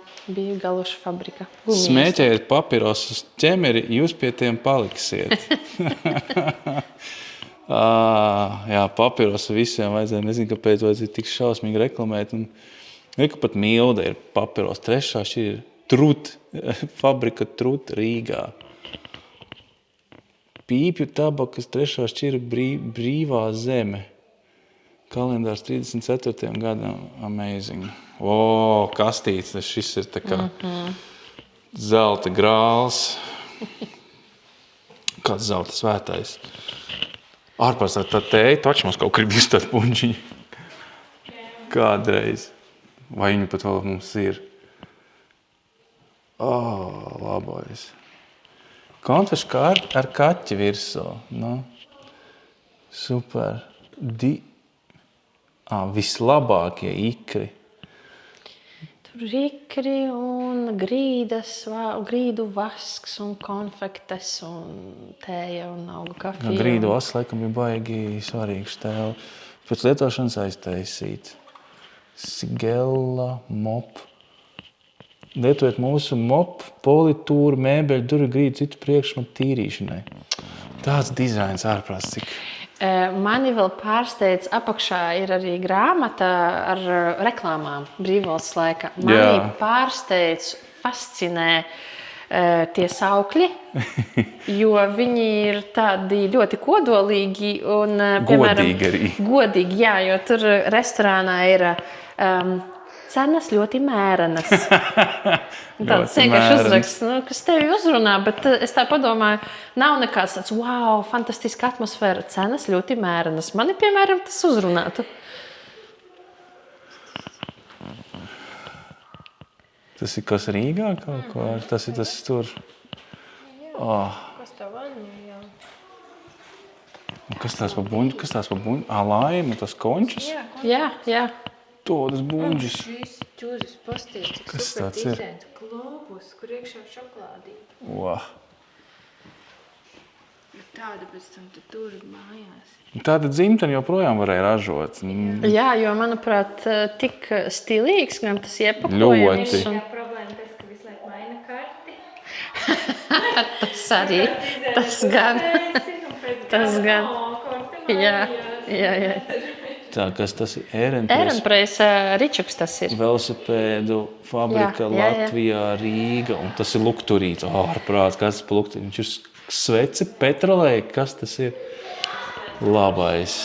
Galoša fabrika. Gumijas. Smēķējiet papirosus ķemeri, jūs pie tiem paliksiet. Jā, papirosu visiem vajadzēja, nezinu, kāpēc vajadzēja tik šausmīgi reklamēt. Un, pat Milda ir papiros, trešā šī ir fabrika Trut Rīgā. Pīpju tabakas trešā šķira brīvā zeme. Kalendārs 34. gadam. Amazing. Kastīts, šis ir tā kā zelta grāls. Kāds zelta svētais. Ārpās tā tēja, taču mums kaut grib izstāt puņģiņu. Kādreiz. Vai viņi pat vēl mums ir? Labais. Konfešu ar kaķi virsū. Nu, super. Vislabākie ikri. Tur ikri un grīdu vasks un konfektes un tēja un augu kafija. Grīdu vasks laikam ir baigi svarīgs tēl. Pēc lietošanas aiztaisīt. Sigella, mop. Lietojiet mūsu mop, politūru, mēbeļu, durvju grīdu, citu priekšmetu tīrīšanai. Tāds dizains ārprāts, cik... Mani vēl pārsteidz, apakšā ir arī grāmata ar reklāmām brīvvalsts laika. Mani pārsteidz, fascinē tie saukļi, jo viņi ir tādi ļoti kodolīgi un, godīgi arī. Godīgi, jā, jo tur restorānā ir cenas ļoti mērenas. Tāds vienkārši uzraksts, kas tevi uzrunā, bet es tā padomāju, nav nekāds tāds, wow, fantastiska atmosfēra, cenas ļoti mērenas. Mani, piemēram, tas uzrunātu. Tas ir kas Rīgā kaut ko? Tas ir tas tur. Kas tev vaņu, Kas tās pa buņģi? Laima, tas končas? Jā. Todas buņģis. Šīs ķūzes pasties, cik Kas super tāds ir? dizains globus, kur iekšā šokolādīte. Tāda pēc tam tur mājās. Tāda dzimteni joprojām varēja ražot. Jā, jo, manuprāt, tik stilīgs, gan tas iepakojums. Ļoti. Jā, problēma tas, ka visu laiku maina karti. Tas arī, tas gan. Jā. Tā, kas tas ir? Ērenpress. Ērenpress, Ričuks tas ir. Velosipēdu fabrika Latvijā, Rīga, un tas ir lukturīts. Ārprāts, kas tas pa lukturīts? Viņš ir svece, petrolē, kas tas ir? Labais.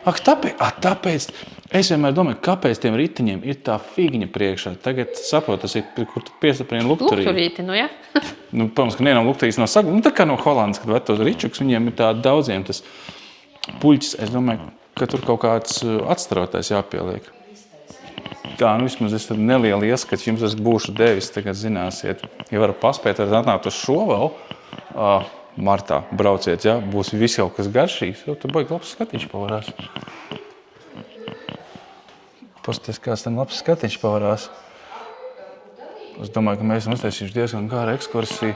Tāpēc es vienmēr domāju, kāpēc tiem ritiņiem ir tā figņa priekšā. Tagad saprotu, tas ir, kur piestaprien lukturīti. Lukturīti, jā. Protams, ka vienam lukturīts nav sagla. Tā kā no Holandas, kad vetos Ričuks, viņiem ir tā daudziem tas puļķis. Es domāju, ka tur kaut kāds atstarotais jāpieliek. Vismaz es tad nelielu ieskats jums būšu devis, tagad zināsiet. Ja varu paspēt, tad atnākt uz šo vēl. Martā brauciet, būs viss jau kas garšīgs, jo tur baigi labs skatiņš pavarās. Pasties, kāds tam labs skatiņš pavarās. Es domāju, ka mēs uztaisīšu diezgan garu ekskursiju.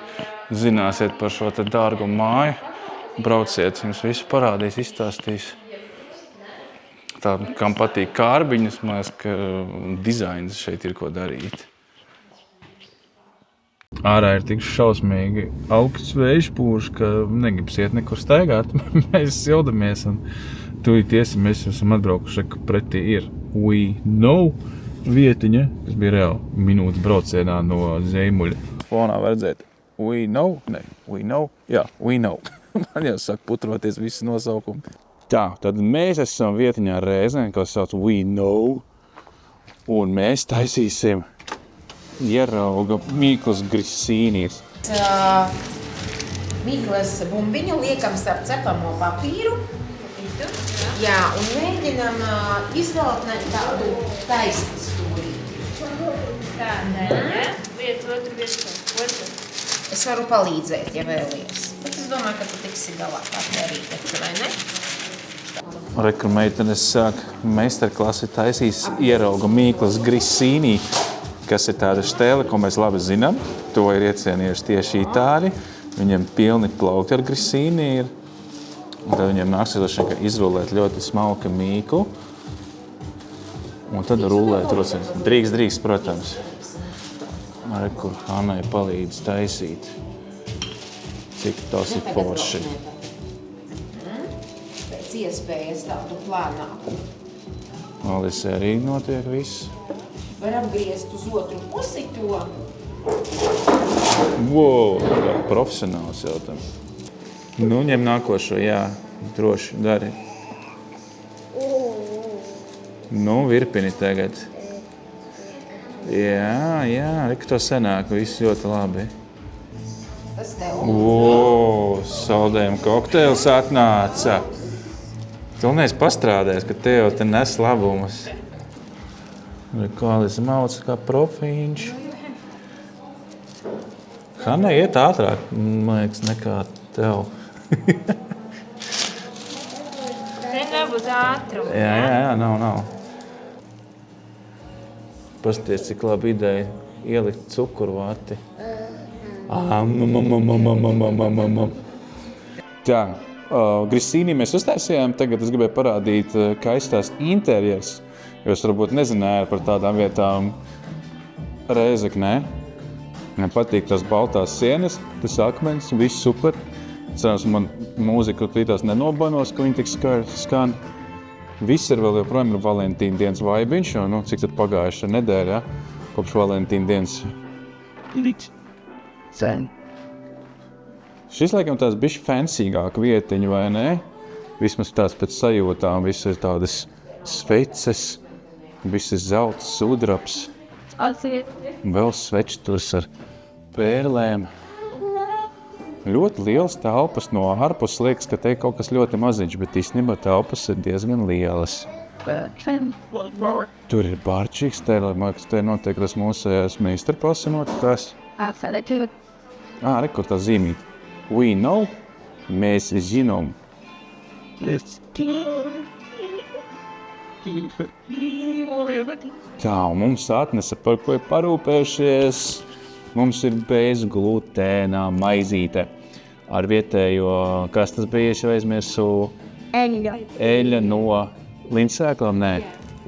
Zināsiet par šo te dārgu māju. Brauciet, jums visu parādīs, izstāstīs. Tā, kam patīk kārbiņas, man liekas, ka dizains šeit ir ko darīt. Ārā ir tik šausmīgi augsts vējš pūš, ka negribas iet nekur staigāt. Mēs sildamies un tūlīt iesim, mēs esam atbraukuši, ka pretī ir We Know vietiņa, kas bija reāli minūtes braucienā no Ziemuļa. Fonā var redzēt We Know, jā, We Know. Man jau saka putroties visi nosaukumi. Tā, tad mēs esam vietiņā Rēzē, kas sauc We Know, un mēs taisīsim ierauga Mīklas Grisīnijas. Mīklas bumbiņu liekam starp cepamo papīru. Jā, un mēģinam izvēlēt tādu taisnu stūrīti. Jā? Vietu otru. Es varu palīdzēt, ja vēlies. Bet es domāju, ka tu tiksi galā kā tērīt taču, vai ne? Rekur meitenes sāk meistarklasi taisīs ierauga Mīklas Grisīnī, kas ir tāda štēle, ko mēs labi zinām. To ir iecienījuši tieši itāļi. Viņiem pilni plaukti ar Grisīnī ir. Un tad viņiem nāksies izrullēt ļoti smalka mīklu. Un tad rullēt rociņus. Drīkst, protams. Rekur Hannai palīdz taisīt. Cik tas ir forši. Pēc iespējas tādu plānāku. Alisē arī notiek viss. Var apgriezt uz otru pusi to. Wow, kā profesionāls jau tam. Nu, ņem nākošo, jā, droši dari. Nu, virpini tagad. Jā, reku to senāk, viss ļoti labi. Tas tev. Wow, saldējuma kokteils atnāca. Tu neesi pastrādājis, ka tev te nes labumus. Reku Alisa mauca kā profiņš. Hannai iet ātrāk, man liekas, nekā tev. Nav uz ātrumu. Jā, nav. Pasties, cik labi ideja ielikt cukurvati. Tā, Grisīnī mēs uztaisījām. Tagad es gribēju parādīt, kā izstās interjers. Jūs varbūt nezinājāt par tādām vietām Rēzeknē. Man patīk tās baltās sienas, tas akmens, viss super. Cerams, man mūzika tās nenobanos, ka viņi tik skan. Viss ir vēl joprojām ir Valentīna dienas vaibiņš, jo, cik tad pagājuša nedēļa, kopš Valentīna dienas. Šis, laikam, tās bišķi fancīgāka vietiņa, vai ne? Vismaz tās pēc sajūtām, viss ir tādas sveces, viss ir zelts, sudrabs. Vēl svečturs ar pērlēm. Ļoti liels telpas no ārpuses liekas, ka te ir kaut kas ļoti maziņš, bet īstenībā telpas ir diezgan lielas. Tur ir bārčīgs, te notiek tas mūsējās meistarklase notikās. Rekur tā zīmīt. We know, mēs zinām. Tā, mums atnesa, par ko ir parūpējušies. Mums ir bez glutēnā maizīte ar vietējo, kas tas bija, es jau aizmirsu? Eļa no lindsēklām? Nē,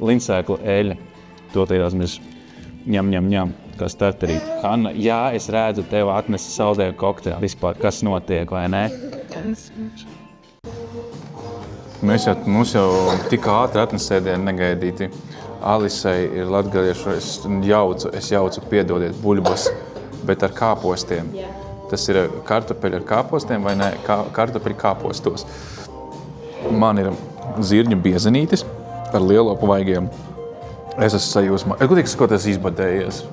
lindsēkla eļa. To tādās mēs ņem, kā starterīt. Hanna, jā, es redzu, tev atnesa saldēju kokteili. Vispār, kas notiek, vai ne? Mums jau tik ātri atnesēdienu negaidīti. Alisei ir latgaliešu, es jaucu, piedodiet, buļbas, bet ar kāpostiem. Tas ir kartupeļi ar kāpostiem vai ne? Kartupeļi kāpostos. Man ir zirņu biezenītis ar lielopu vaigiem. Es esmu sajūsmā. Es godīgi sakot, es izbadējies.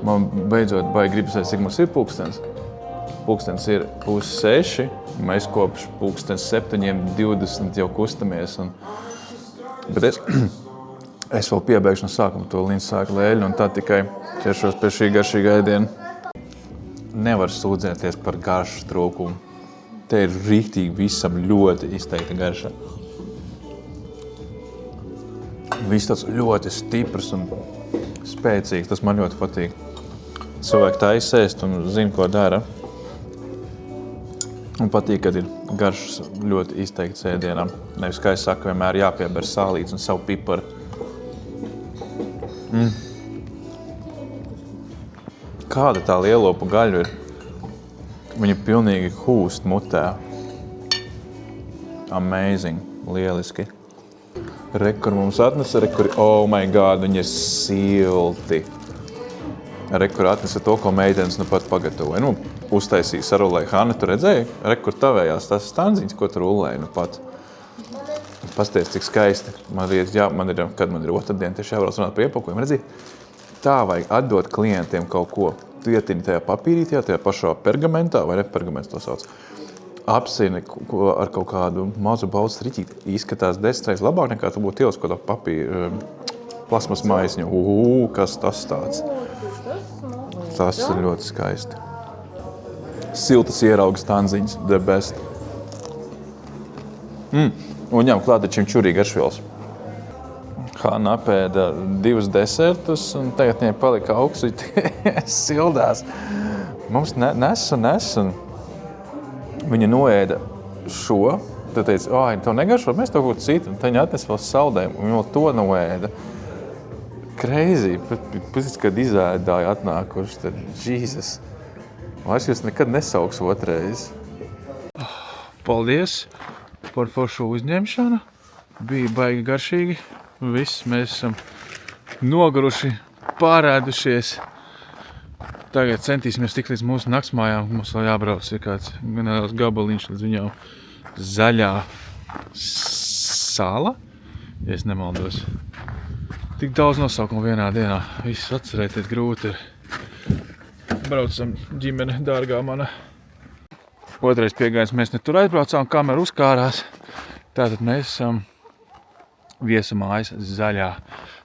Man beidzot baigi gribas, cik mums ir pulkstens. Pulkstens ir 5:30. Mēs kopš 7:20 jau kustamies. Bet es vēl piebeigšu no sākuma to lindsēklu eļu un tā tikai ķeršos pie šī garšīgā ēdiena. Nevar sūdzēties par garšu trūkumu. Te ir riktīgi visam ļoti izteikta garša. Viss tāds ļoti stiprs un spēcīgs. Tas man ļoti patīk. Cilvēki tā izsēst un zina, ko dara. Un patīk, kad ir garšas ļoti izteikts ēdienam. Nevis, kā es saku, vienmēr jāpieber sālīts un savu piparu. Kāda tā lielopu gaļa ir? Viņa pilnīgi hūst mutē. Amazing. Lieliski. Kur mums atnesa, oh my god, viņi ir silti. Kur atnesa to, ko meitenes nu pat pagatavoja. Nu, uztaisīja, sarulēja. Hanna, tu redzēji? Kur tavējās tas standziņas, ko tu rullēji nu pat. Pasties, cik skaisti. Man ir, kad man ir otrdien, tieši jābrauc runāt par iepakojumu. Redzi, tā vajag atdot klientiem kaut ko. Tu ietini tajā papīrītī, tajā pašā pergamentā, vai ne pergaments to sauc. Apsini ar kaut kādu mazu baudas riķīti. Izskatās 10 reizes labāk nekā tu būtu ielis kaut kādā papīra plasmas maisiņu. Kas tas tāds? Tas ir ļoti skaisti. Siltas ierauga standziņas, the best. Un ņem klāt čimčurī garšvielas. Hanna apēda 2 desertus, un tagad viņai palika augstu, sildās. Mums nesen viņa noēda šo, tad teica, tev negaršo, mēs to kaut citu, un tad viņa atnes vēl saldējumu, un vēl to noēda. Crazy, pēc kad izēdāja atnākuši, tad Jesus. Vairs jūs nekad nesauks otrais. Paldies par foršu uzņemšanu. Bija baigi garšīgi. Viss, mēs esam noguruši, pārēdušies. Tagad centīsimies tikt līdz mūsu naktsmājām. Mums vēl jābrauc ir kāds neliels gabaliņš līdz viņām zaļā sala, ja es nemaldos. Tik daudz nosaukumu vienā dienā. Viss atcerēties grūti ir. Braucam ģimene, dārgā mana. Otrais piegājiens mēs ne tur aizbraucām, kamera uzkārās. Tātad mēs esam viesumājas zaļā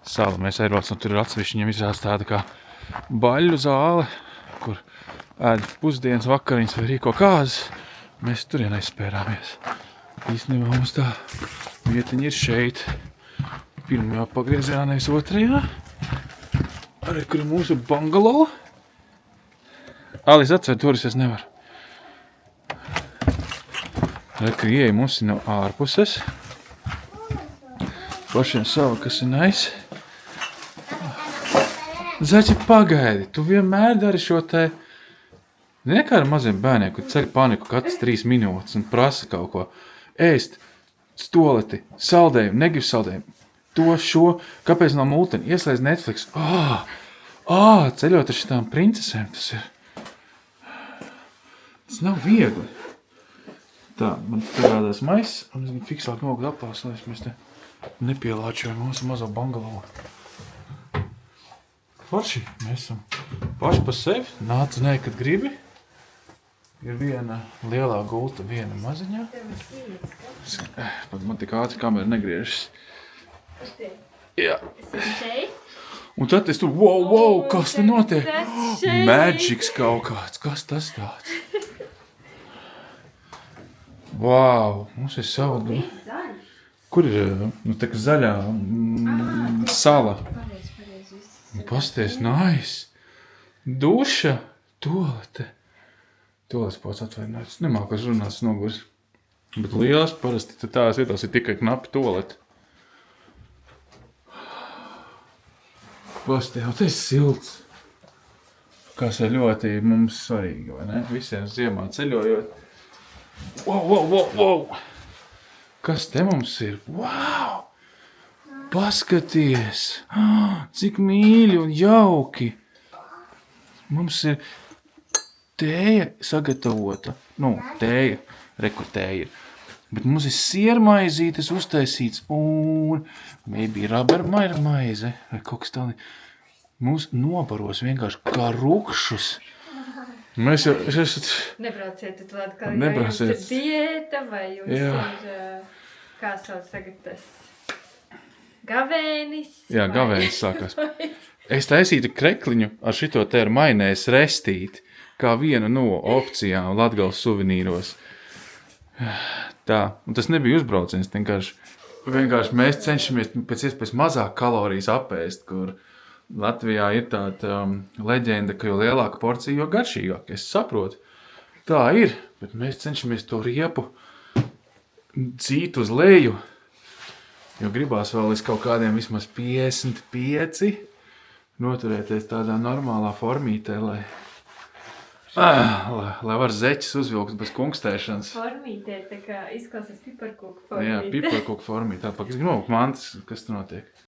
sala. Mēs aizbraucam, tur ir atsevišķi, viņam izrādās tāda kā baļu zāle, kur ēd pusdienas, vakariņas vai rīko kāzas. Mēs turien aizspērāmies. Īstenībā mums tā vietiņa ir šeit. Pirmajā pagriezienā, nevis otrajā. Arī, kur ir mūsu bungalow. Alis atver turis, es nevaru. Kur ieeja mums no ārpuses. Pašiem sava, kas ir nice. Zaķi, pagaidi, tu vienmēr dari šo te... Zini, kā ar maziem bērniem, kur ceļ paniku katrs 3 minūtes un prasa kaut ko. Ēst, stoleti, saldējumu, negrib saldējumu. To, šo, kāpēc nav multeni, ieslēdz Netflix. Ceļot ar šitām princesēm, tas ir... Tas nav viegli. Tā, man parādās maiss, un es gribu fiksāk nogudu aplās, lai mēs te nepielāčojam mūsu mazo bungalovu. Forši, mēs esam paši pa sevi, nāc un kad gribi. Ir viena lielā gulta, viena maziņā. Man tik ātri kamera negriežas. Jā. Un tad es tur, wow, kas te notiek? Magics kaut kāds, kas tas tāds? Wow, mums ir sava... Kur ir, tā kā zaļā sala? Pasties, nice. Duša, tolete. Toles pats atvainājums. Nemākos runāt, noguris. Bet liels parasti tās vietās ir tikai knapi tolete. Pasties, tas ir silts. Kas ir ļoti mums svarīgi, vai ne? Visiem ziemā ceļojot. Wow. Kas te mums ir? Wow! Paskaties! Cik mīļi un jauki! Mums ir tēja sagatavota. Tēja. Rekur tēja ir. Bet mums ir siermaizītes uztaisīts un maybe rabermaize vai kaut kas tādi. Mūs nobaros vienkārši kā rukšus. Mēs jau... Nebrauciet uz Latgali, ja jums ir diēta vai jums ir, kā sauc tagad tas, gavēnis. Jā, gavēnis sākās. Es taisītu krekliņu ar šito te ar mainēs restīti, kā vienu no opcijām Latgales suvenīros. Tā, un tas nebija uzbrauciens, vienkārši mēs cenšamies pēc iespējas mazāk kalorijas apēst, kur Latvijā ir tāda leģenda, ka jo lielāka porcija, jo garšīgāk. Es saprotu, tā ir, bet mēs cenšamies to riepu dzīt uz leju, jo gribās vēl līdz kaut kādiem vismaz 55. noturēties tādā normālā formītē, lai var zeķis uzvilkt bez kungstēšanas. Formītē, tā kā izklausās piparkūku Jā, piparkūku formītē. Tāpēc, mantas, kas tur notiek?